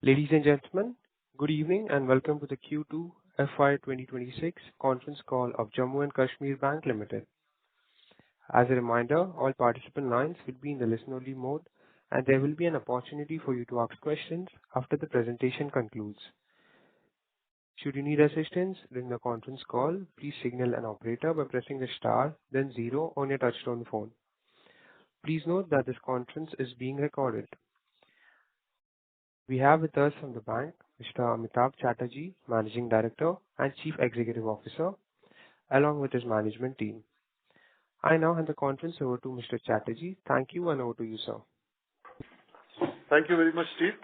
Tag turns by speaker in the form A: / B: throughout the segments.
A: Ladies and gentlemen, good evening and welcome to the Q2 FY26 conference call of Jammu and Kashmir Bank Limited. As a reminder, all participant lines will be in the listen-only mode, and there will be an opportunity for you to ask questions after the presentation concludes. Should you need assistance during the conference call, please signal an operator by pressing the star, then zero on your touchtone phone. Please note that this conference is being recorded. We have with us from the bank Mr. Amitabh Chatterjee, Managing Director and Chief Executive Officer, along with his management team. I now hand the conference over to Mr. Chatterjee. Thank you, and over to you, sir.
B: Thank you very much, Steve.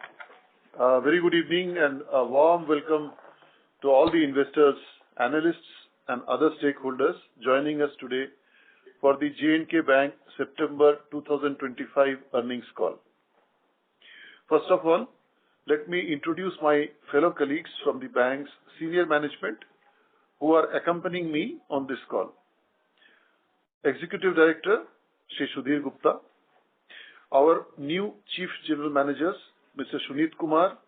B: Very good evening and a warm welcome to all the investors, analysts, and other stakeholders joining us today for the J&K Bank September 2025 earnings call. First of all, let me introduce my fellow colleagues from the bank's senior management who are accompanying me on this call. Executive Director, Shri Sudhir Gupta, our new Chief General Managers, Mr. Sunit Kumar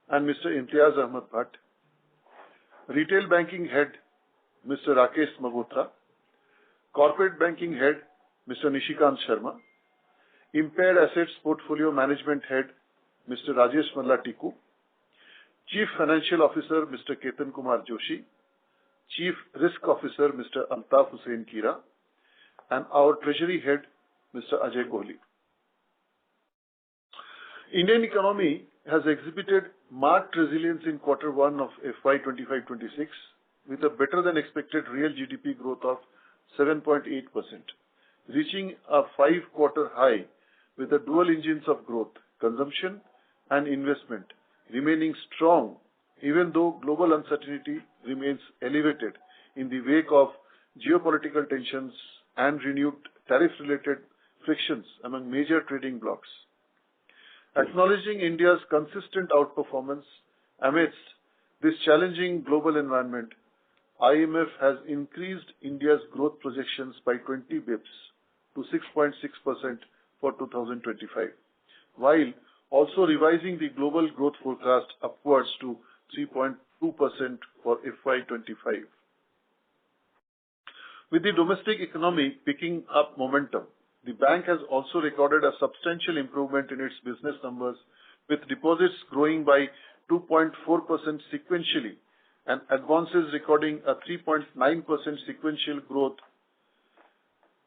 B: and Mr. Imtiaz Ahmad Bhatt, Retail Banking Head, Mr. Rakesh Magotra, Corporate Banking Head, Mr. Nishikant Sharma, Impaired Assets Portfolio Management Head, Mr. Rajesh Malla Tiku, Chief Financial Officer, Mr. Ketan Kumar Joshi, Chief Risk Officer, Mr. Altaf Hussain Kira, and our Treasury Head, Mr. Ajay Kohli. Indian economy has exhibited marked resilience in Q1 of FY25-26 with a better than expected real GDP growth of 7.8%, reaching a 5-quarter high with the dual engines of growth, consumption and investment remaining strong even though global uncertainty remains elevated in the wake of geopolitical tensions and renewed tariff-related frictions among major trading blocs. Acknowledging India's consistent outperformance amidst this challenging global environment, IMF has increased India's growth projections by 20 bips to 6.6% for 2025, while also revising the global growth forecast upwards to 3.2% for FY25. With the domestic economy picking up momentum, the bank has also recorded a substantial improvement in its business numbers, with deposits growing by 2.4% sequentially and advances recording a 3.9% sequential growth.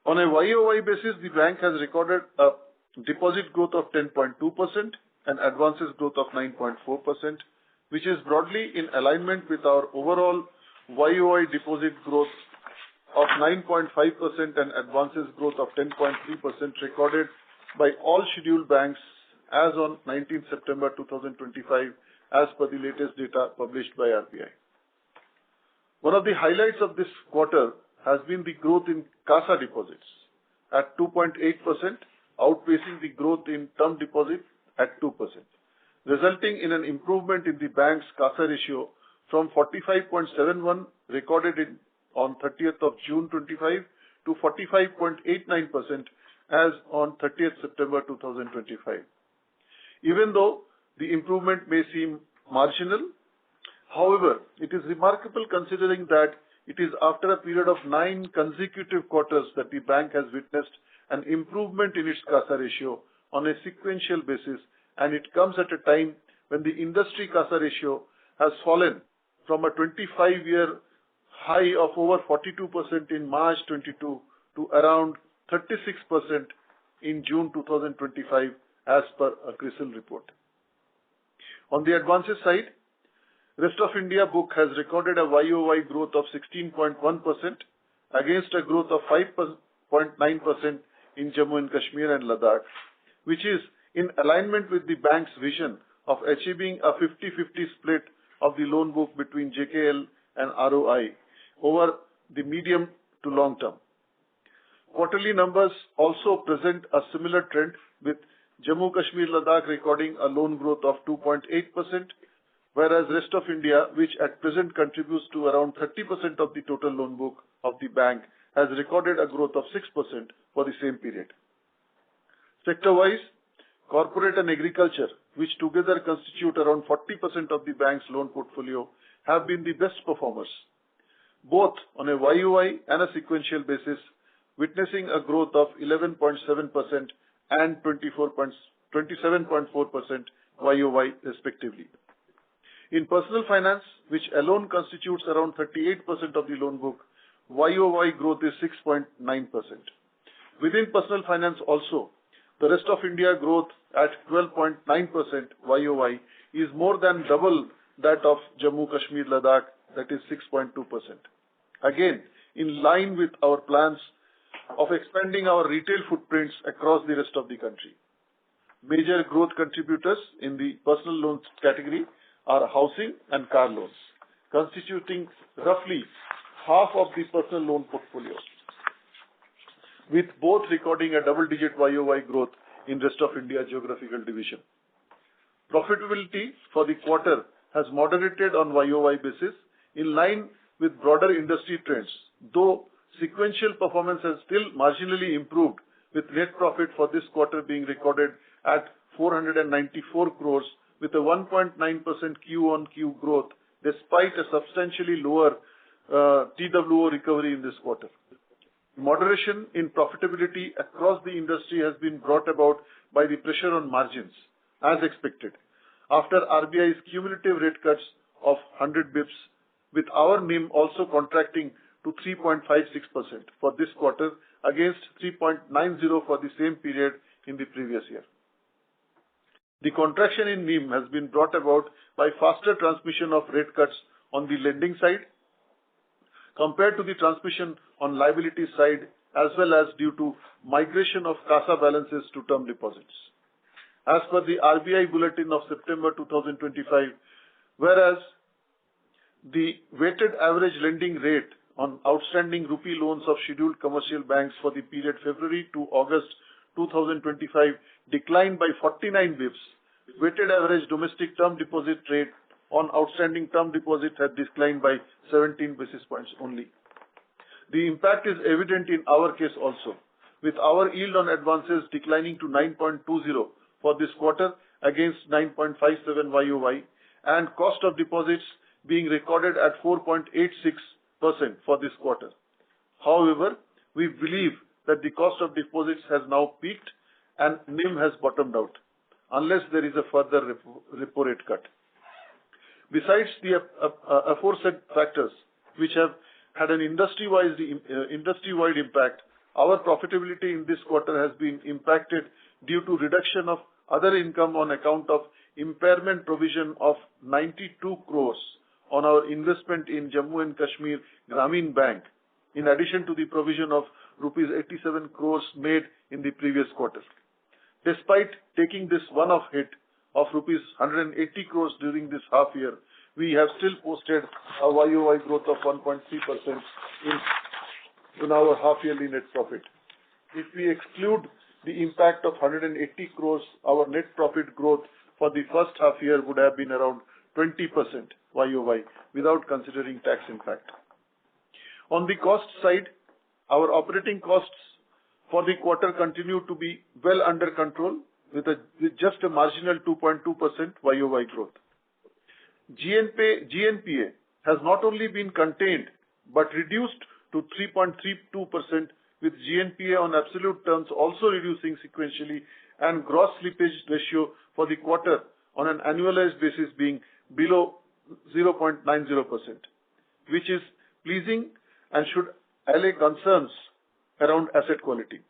B: On a YOY basis, the bank has recorded a deposit growth of 10.2% and advances growth of 9.4%, which is broadly in alignment with our overall YOY deposit growth of 9.5% and advances growth of 10.3% recorded by all scheduled banks as on 19 September 2025 as per the latest data published by RBI. One of the highlights of this quarter has been the growth in CASA deposits at 2.8%, outpacing the growth in term deposits at 2%, resulting in an improvement in the bank's CASA ratio from 45.71 recorded on 30th of June 25 to 45.89% as on 30th September 2025. Even though the improvement may seem marginal, however, it is remarkable considering that it is after a period of 9 consecutive quarters that the bank has witnessed an improvement in its CASA ratio on a sequential basis, and it comes at a time when the industry CASA ratio has fallen from a 25-year high of over 42% in March 22 to around 36% in June 2025 as per a CRISIL report. On the advances side, Rest of India book has recorded a YOY growth of 16.1% against a growth of 5.9% in Jammu and Kashmir and Ladakh, which is in alignment with the bank's vision of achieving a 50-50 split of the loan book between JKL and ROI over the medium to long term. Quarterly numbers also present a similar trend, with Jammu Kashmir Ladakh recording a loan growth of 2.8%, whereas rest of India, which at present contributes to around 30% of the total loan book of the bank, has recorded a growth of 6% for the same period. Sector-wise, corporate and agriculture, which together constitute around 40% of the bank's loan portfolio, have been the best performers, both on a YOY and a sequential basis, witnessing a growth of 11.7% and 27.4% YOY respectively. In personal finance, which alone constitutes around 38% of the loan book, YOY growth is 6.9%. Within personal finance also, the rest of India growth at 12.9% YOY is more than double that of Jammu Kashmir Ladakh, that is 6.2%. Again, in line with our plans of expanding our retail footprints across the rest of the country. Major growth contributors in the personal loans category are housing and car loans, constituting roughly half of the personal loan portfolio, with both recording a double-digit YOY growth in rest of India geographical division. Profitability for the quarter has moderated on YOY basis in line with broader industry trends, though sequential performance has still marginally improved, with net profit for this quarter being recorded at 494 crores with a 1.9% Q-on-Q growth despite a substantially lower TWO recovery in this quarter. Moderation in profitability across the industry has been brought about by the pressure on margins, as expected, after RBI's cumulative rate cuts of 100 bips, with our NIM also contracting to 3.56% for this quarter against 3.90 for the same period in the previous year. The contraction in NIM has been brought about by faster transmission of rate cuts on the lending side compared to the transmission on liability side, as well as due to migration of CASA balances to term deposits. As per the RBI bulletin of September 2025, whereas the weighted average lending rate on outstanding rupee loans of scheduled commercial banks for the period February to August 2025 declined by 49 bips. Weighted average domestic term deposit rate on outstanding term deposit had declined by 17 basis points only. The impact is evident in our case also, with our yield on advances declining to 9.20 for this quarter against 9.57 YOY, and cost of deposits being recorded at 4.86% for this quarter. However, we believe that the cost of deposits has now peaked and NIM has bottomed out, unless there is a further repo rate cut. Besides the aforesaid factors, which have had an industry-wide impact, our profitability in this quarter has been impacted due to reduction of other income on account of impairment provision of 92 crores on our investment in Jammu and Kashmir Grameen Bank, in addition to the provision of rupees 87 crores made in the previous quarter. Despite taking this one-off hit of rupees 180 crores during this half year, we have still posted a YOY growth of 1.3% in our half-yearly net profit. If we exclude the impact of 180 crores, our net profit growth for the first half year would have been around 20% YOY without considering tax impact. On the cost side, our operating costs for the quarter continue to be well under control with just a marginal 2.2% YOY growth. GNPA has not only been contained but reduced to 3.32%, with GNPA on absolute terms also reducing sequentially, and gross slippage ratio for the quarter on an annualized basis being below 0.90%, which is pleasing and should allay concerns around asset quality,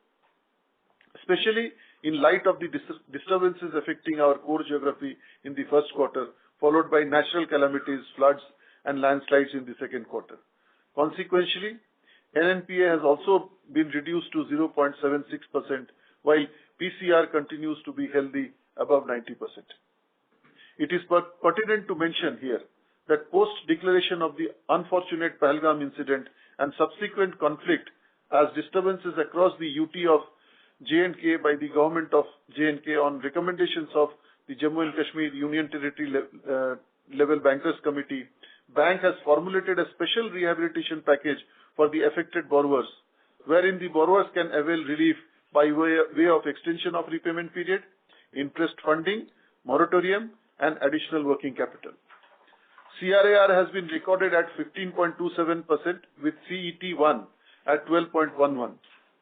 B: especially in light of the disturbances affecting our core geography in the first quarter, followed by natural calamities, floods and landslides in the second quarter. Consequently, NNPA has also been reduced to 0.76%, while PCR continues to be healthy above 90%. It is pertinent to mention here that post-declaration of the unfortunate Pahalgam incident and subsequent conflict as disturbances across the UT of J&K by the government of J&K on recommendations of the Jammu and Kashmir Union Territory level Bankers Committee, Bank has formulated a special rehabilitation package for the affected borrowers, wherein the borrowers can avail relief by way of extension of repayment period, interest funding, moratorium, and additional working capital. CRAR has been recorded at 15.27% with CET1 at 12.11.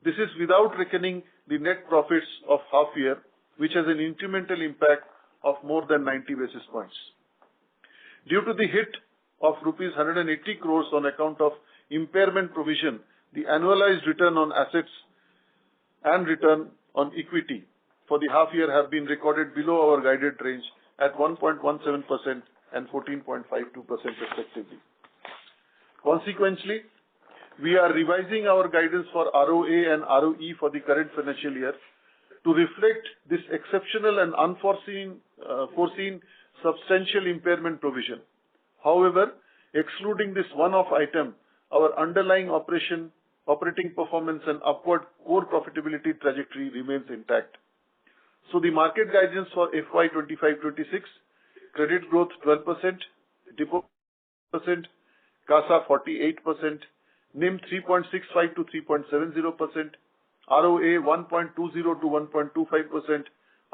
B: This is without reckoning the net profits of half year, which has an incremental impact of more than 90 basis points. Due to the hit of rupees 180 crores on account of impairment provision, the annualized return on assets and return on equity for the half year have been recorded below our guided range at 1.17% and 14.52% respectively. Consequently, we are revising our guidance for ROA and ROE for the current financial year to reflect this exceptional and foreseen substantial impairment provision. However, excluding this one-off item, our underlying operating performance and upward core profitability trajectory remains intact. So the market guidance for FY25-26, credit growth 12%, deposit CASA 48%, NIM 3.65 to 3.70%, ROA 1.20 to 1.25%,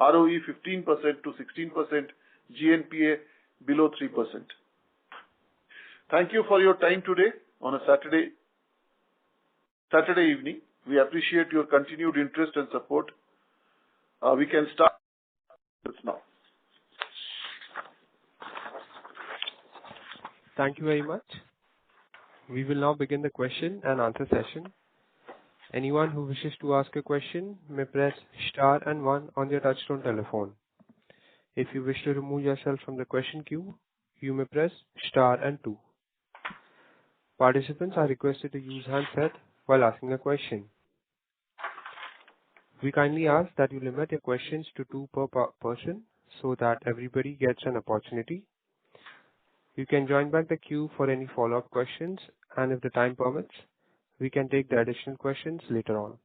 B: ROE 15% to 16%, GNPA below 3%. Thank you for your time today on a Saturday evening. We appreciate your continued interest and support. We can start now.
A: Thank you very much. We will now begin the question and answer session. Anyone who wishes to ask a question may press star and 1 on their touchtone telephone. If you wish to remove yourself from the question queue, you may press star and 2. Participants are requested to use handset while asking a question. We kindly ask that you limit your questions to 2 per person so that everybody gets an opportunity. You can join back the queue for any follow-up questions, and if the time permits, we can take the additional questions later on.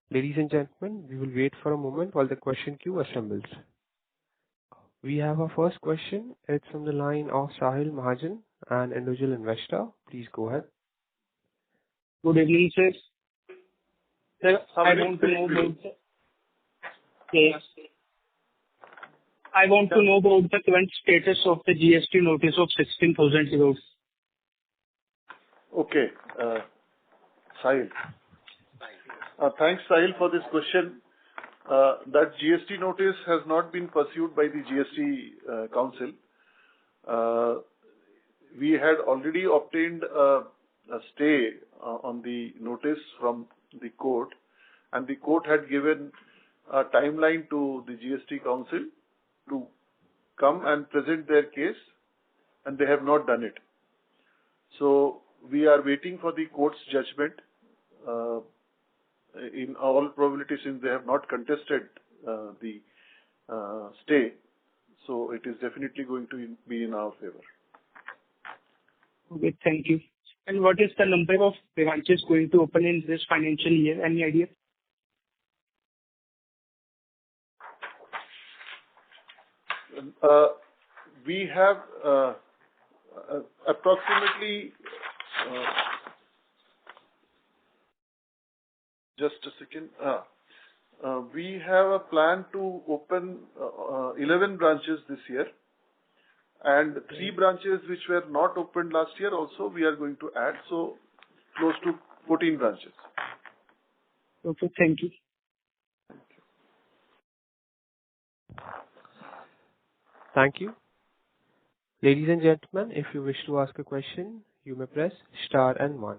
A: Ladies and gentlemen, we will wait for a moment while the question queue assembles. We have our first question. It's from the line of Sahil Mahajan, an individual investor. Please go ahead.
C: Good evening, sir. Sir, I want to know about the current status of the GST notice of 16,000 crores.
B: Okay, Sahil. Thanks, Sahil, for this question. That GST notice has not been pursued by the GST Council. We had already obtained a stay on the notice from the court, and the court had given a timeline to the GST Council to come and present their case, and they have not done it. So we are waiting for the court's judgment. In all probability, since they have not contested the stay, so it is definitely going to be in our favor.
C: Okay, thank you. And what is the number of branches going to open in this financial year? Any idea?
B: We have approximately, just a second, we have a plan to open 11 branches this year, and 3 branches which were not opened last year also we are going to add, so close to 14 branches.
C: Okay, thank you.
A: Thank you. Ladies and gentlemen, if you wish to ask a question, you may press star and 1.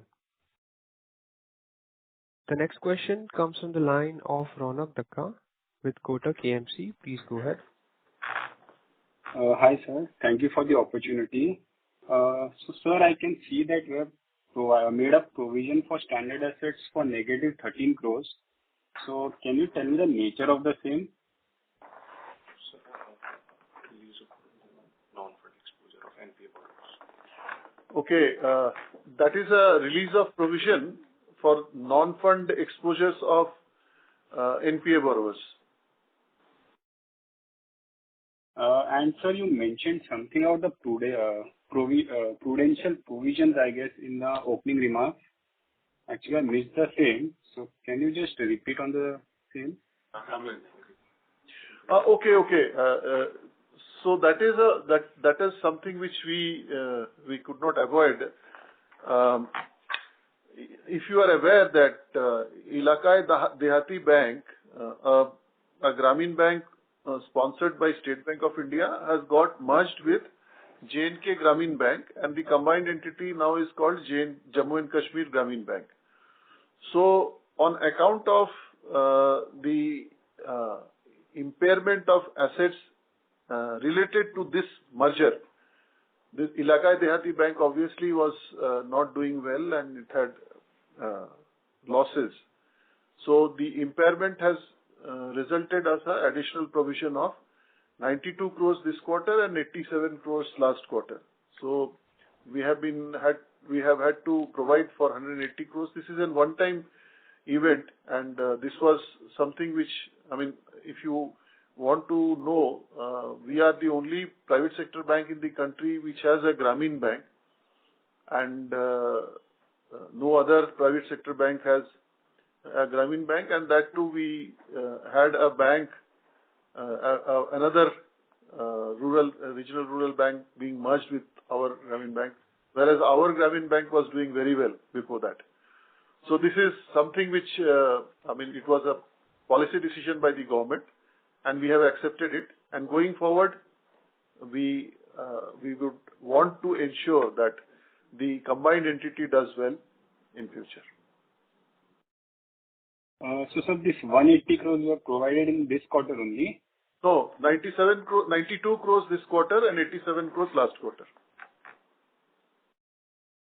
A: The next question comes from the line of Ronak Dakka with Kotak AMC. Please go ahead.
D: Hi, sir. Thank you for the opportunity. So, sir, I can see that you have made a provision for standard assets for negative 13 crores. So, can you tell me the nature of the same?
B: Okay, that is a release of provision for non-fund exposures of NPA borrowers.
D: And sir, you mentioned something about the prudential provisions, I guess, in the opening remarks. Actually, I missed the same. So, can you just repeat on the same?
B: Okay. So that is something which we could not avoid. If you are aware that Ilakai Dehati Bank, a Grameen bank sponsored by State Bank of India, has got merged with J&K Grameen Bank, and the combined entity now is called Jammu and Kashmir Grameen Bank. So on account of the impairment of assets related to this merger, this Ilakai Dehati Bank obviously was not doing well, and it had losses. So the impairment has resulted as an additional provision of 92 crores this quarter and 87 crores last quarter. So we have had to provide for 180 crores. This is a one-time event, and this was something which, I mean, if you want to know, we are the only private sector bank in the country which has a Grameen bank, and no other private sector bank has a Grameen bank, and that too we had a bank, another regional rural bank being merged with our Grameen bank, whereas our Grameen bank was doing very well before that. So this is something which, it was a policy decision by the government, and we have accepted it. And going forward, we would want to ensure that the combined entity does well in future.
D: So sir, this 180 crores were provided in this quarter only?
B: No, 92 crores this quarter and 87 crores last quarter.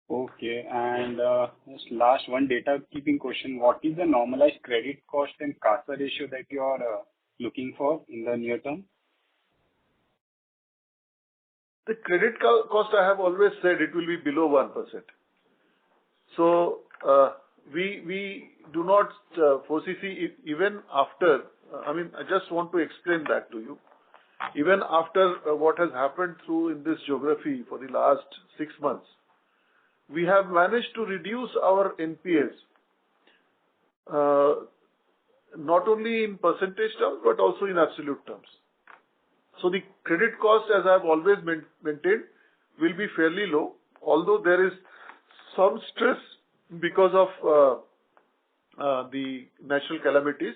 D: Okay. And just last one data keeping question. What is the normalized credit cost and CASA ratio that you are looking for in the near term?
B: The credit cost, I have always said it will be below 1%. So we do not foresee even after, I just want to explain that to you. Even after what has happened in this geography for the last 6 months, we have managed to reduce our NPAs, not only in percentage terms, but also in absolute terms. So the credit cost, as I have always maintained, will be fairly low, although there is some stress because of the natural calamities,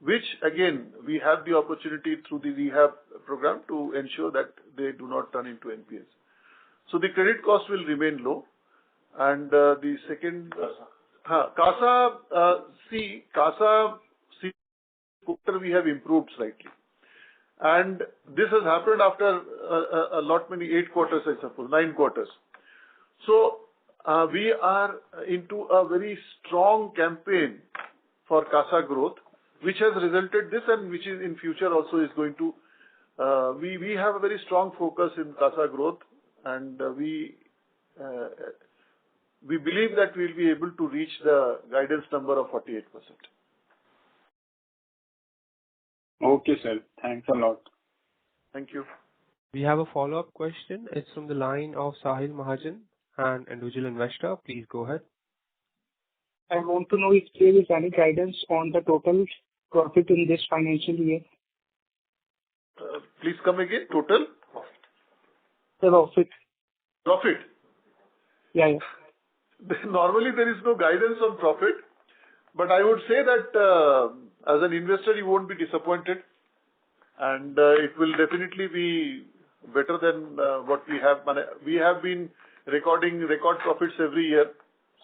B: which again, we have the opportunity through the rehab program to ensure that they do not turn into NPAs. So the credit cost will remain low. And the second, CASA, quarter we have improved slightly. And this has happened after many 8 quarters, I suppose, 9 quarters. So we are into a very strong campaign for CASA growth, which has resulted this, and which is in future also is going to, we have a very strong focus in CASA growth, and we believe that we'll be able to reach the guidance number of 48%.
D: Okay, sir. Thanks a lot.
B: Thank you.
A: We have a follow-up question. It's from the line of Sahil Mahajan, an individual investor. Please go ahead.
C: I want to know if there is any guidance on the total profit in this financial year.
B: Please come again. Total?
C: The profit.
B: Profit?
C: Yeah.
B: Normally, there is no guidance on profit, but I would say that as an investor, you won't be disappointed, and it will definitely be better than what we have. We have been recording record profits every year,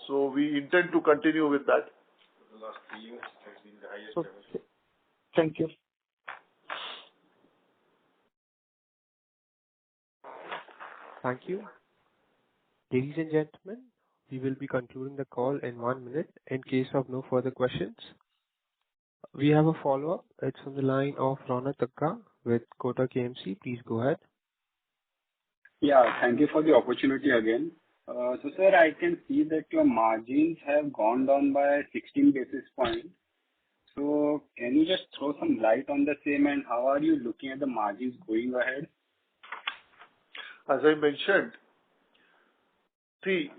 B: so we intend to continue with that.
E: For the last 3 years, it has been the highest
C: Okay. Thank you.
A: Thank you. Ladies and gentlemen, we will be concluding the call in 1 minute in case of no further questions. We have a follow-up. It's from the line of Ronak Takka with Kotak KMC. Please go ahead.
D: Yeah, thank you for the opportunity again. So, sir, I can see that your margins have gone down by 16 basis points. So, can you just throw some light on the same, and how are you looking at the margins going ahead?
B: As I mentioned, see,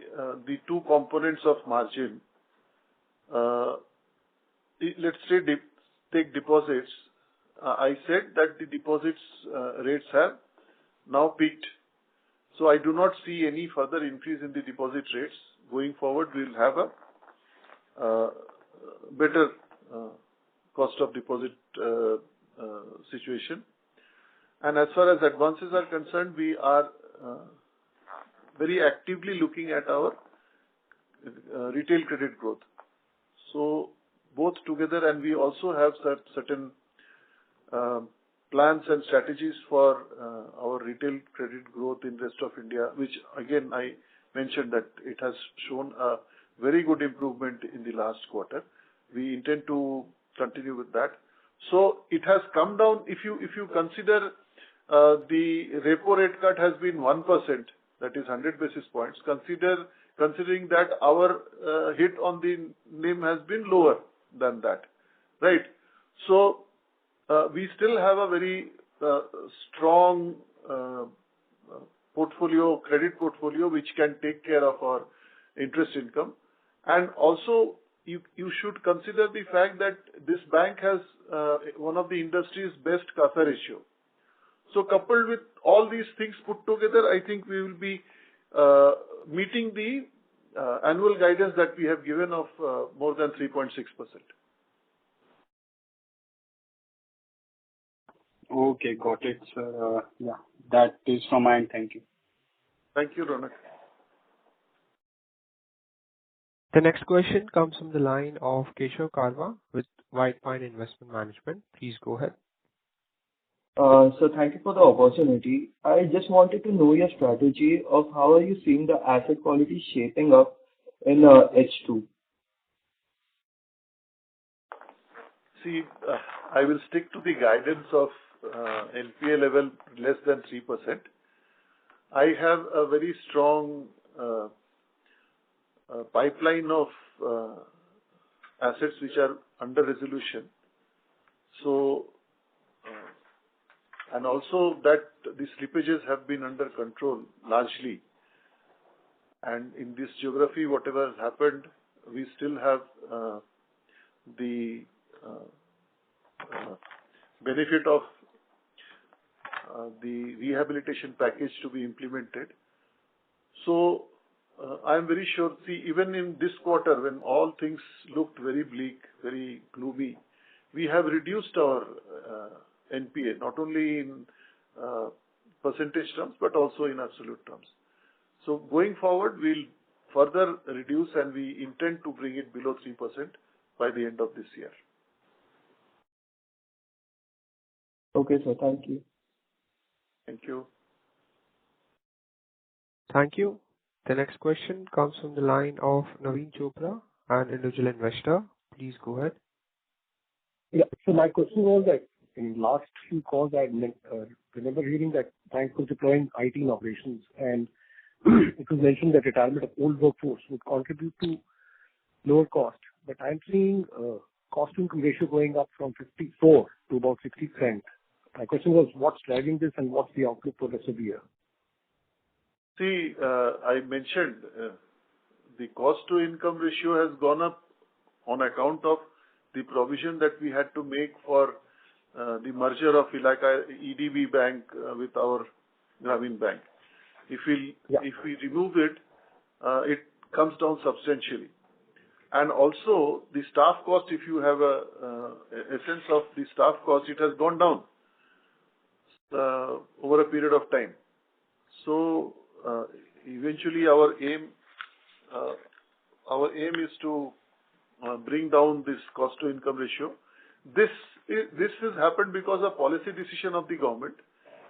B: the 2 components of margin, let's say take deposits. I said that the deposits rates have now peaked. So I do not see any further increase in the deposit rates. Going forward, we will have a better cost of deposit situation. And as far as advances are concerned, we are very actively looking at our retail credit growth. So both together, and we also have certain plans and strategies for our retail credit growth in rest of India, which again I mentioned that it has shown a very good improvement in the last quarter. We intend to continue with that. So it has come down. If you consider the repo rate cut has been 1%, that is 100 basis points. Considering that our hit on the NIM has been lower than that, right? So we still have a very strong credit portfolio, which can take care of our interest income. And also, you should consider the fact that this bank has one of the industry's best CASA ratio. So coupled with all these things put together, I think we will be meeting the annual guidance that we have given of more than 3.6%.
D: Okay, got it, sir. Yeah, that is from my end. Thank you.
B: Thank you, Ronak.
A: The next question comes from the line of Keshav Karwa with White Pine Investment Management. Please go ahead.
F: So thank you for the opportunity. I just wanted to know your strategy of how are you seeing the asset quality shaping up in H2?
B: See, I will stick to the guidance of NPA level less than 3%. I have a very strong pipeline of assets which are under resolution. So, and also that the slippages have been under control largely. And in this geography, whatever has happened, we still have the benefit of the rehabilitation package to be implemented. So I am very sure, see, even in this quarter, when all things looked very bleak, very gloomy, we have reduced our NPA, not only in percentage terms, but also in absolute terms. So going forward, we'll further reduce, and we intend to bring it below 3% by the end of this year.
F: Okay, sir. Thank you.
B: Thank you.
A: Thank you. The next question comes from the line of Naveen Chopra, an individual investor. Please go ahead.
G: Yeah. So my question was that in last few calls, I remember hearing that bank was deploying IT in operations, and it was mentioned that retirement of old workforce would contribute to lower cost. But I'm seeing cost-to-income ratio going up from 54 to about 60%. My question was, what's driving this, and what's the outlook for the rest of the year?
B: See, I mentioned the cost-to-income ratio has gone up on account of the provision that we had to make for the merger of EDB Bank with our Grameen Bank. If we remove it, it comes down substantially. And also the staff cost, if you have a sense of the staff cost, it has gone down over a period of time. So eventually our aim is to bring down this cost-to-income ratio. This has happened because of policy decision of the government,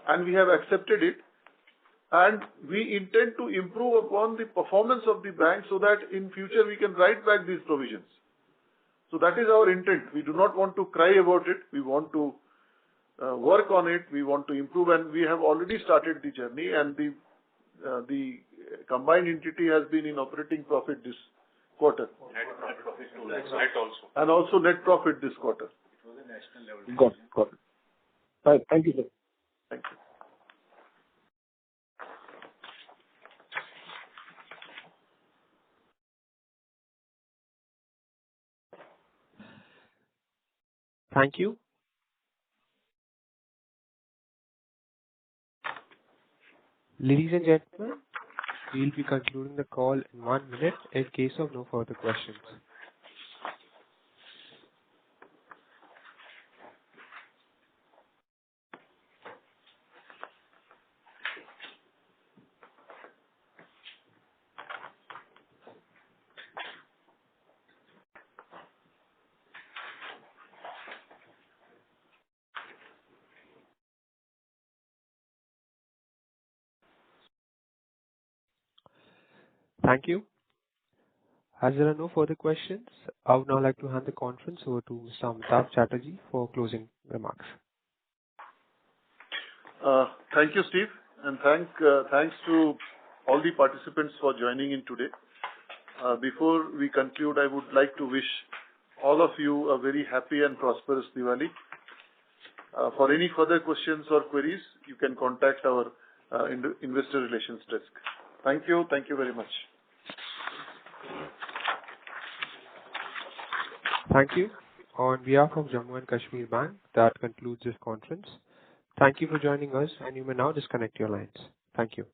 B: and we have accepted it. And we intend to improve upon the performance of the bank so that in future we can write back these provisions. So that is our intent. We do not want to cry about it. We want to work on it. We want to improve, and we have already started the journey. And the combined entity has been in operating profit this quarter.
E: Net profit too. Net also.
B: And also net profit this quarter.
E: It was a national level.
G: Got it. Right. Thank you, sir.
B: Thank you.
A: Thank you. Ladies and gentlemen, we'll be concluding the call in 1 minute in case of no further questions. Thank you. As there are no further questions, I would now like to hand the conference over to Mr. Amitabh Chatterjee for closing remarks.
B: Thank you, Steve, and thanks to all the participants for joining in today. Before we conclude, I would like to wish all of you a very happy and prosperous Diwali. For any further questions or queries, you can contact our investor relations desk. Thank you. Thank you very much.
A: Thank you. On behalf of Jammu and Kashmir Bank, that concludes this conference. Thank you for joining us, and you may now disconnect your lines. Thank you.